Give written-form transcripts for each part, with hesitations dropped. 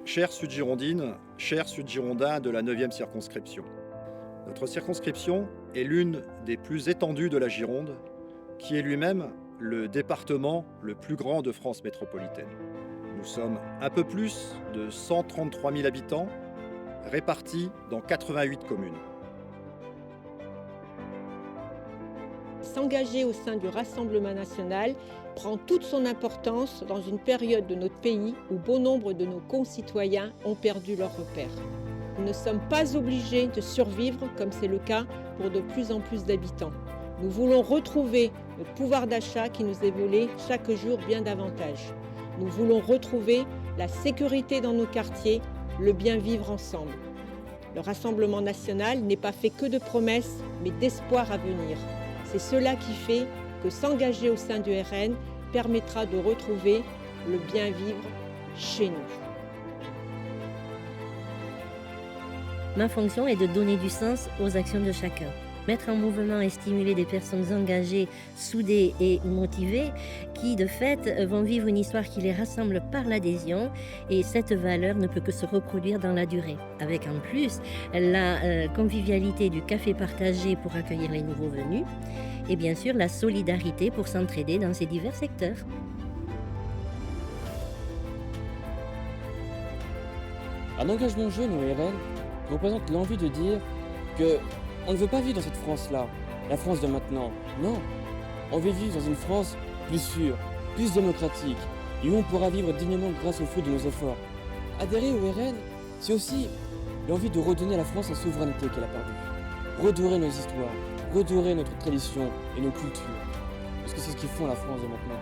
Chère Sud-Girondine, chers Sud-Girondins de la 9e circonscription. Notre circonscription est l'une des plus étendues de la Gironde, qui est lui-même le département le plus grand de France métropolitaine. Nous sommes un peu plus de 133 000 habitants, répartis dans 88 communes. S'engager au sein du Rassemblement national prend toute son importance dans une période de notre pays où bon nombre de nos concitoyens ont perdu leurs repères. Nous ne sommes pas obligés de survivre comme c'est le cas pour de plus en plus d'habitants. Nous voulons retrouver notre pouvoir d'achat qui nous est volé chaque jour bien davantage. Nous voulons retrouver la sécurité dans nos quartiers, le bien vivre ensemble. Le Rassemblement national n'est pas fait que de promesses, mais d'espoir à venir. C'est cela qui fait que s'engager au sein du RN permettra de retrouver le bien vivre chez nous. Ma fonction est de donner du sens aux actions de chacun. Mettre en mouvement et stimuler des personnes engagées, soudées et motivées qui, de fait, vont vivre une histoire qui les rassemble par l'adhésion. Et cette valeur ne peut que se reproduire dans la durée. Avec en plus la convivialité du café partagé pour accueillir les nouveaux venus. Et bien sûr, la solidarité pour s'entraider dans ces divers secteurs. Un engagement jeune au RN représente l'envie de dire que on ne veut pas vivre dans cette France-là, la France de maintenant. Non, on veut vivre dans une France plus sûre, plus démocratique, et où on pourra vivre dignement grâce au fruit de nos efforts. Adhérer au RN, c'est aussi l'envie de redonner à la France la souveraineté qu'elle a perdue. Redorer nos histoires, redorer notre tradition et nos cultures. Parce que c'est ce qui font la France de maintenant.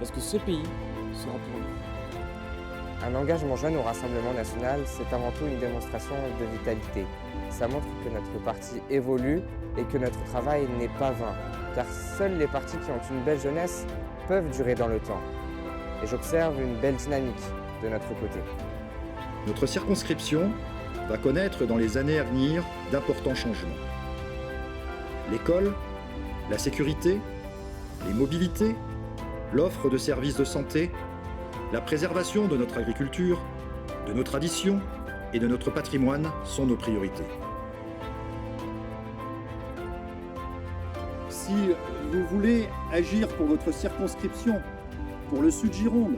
Parce que ce pays sera pour nous. Un engagement jeune au Rassemblement national, c'est avant tout une démonstration de vitalité. Ça montre que notre parti évolue et que notre travail n'est pas vain, car seuls les partis qui ont une belle jeunesse peuvent durer dans le temps. Et j'observe une belle dynamique de notre côté. Notre circonscription va connaître dans les années à venir d'importants changements. L'école, la sécurité, les mobilités, l'offre de services de santé, la préservation de notre agriculture, de nos traditions et de notre patrimoine sont nos priorités. Si vous voulez agir pour votre circonscription, pour le Sud-Gironde,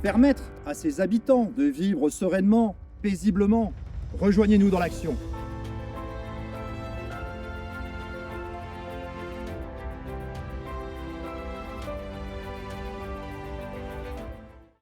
permettre à ses habitants de vivre sereinement, paisiblement, rejoignez-nous dans l'action.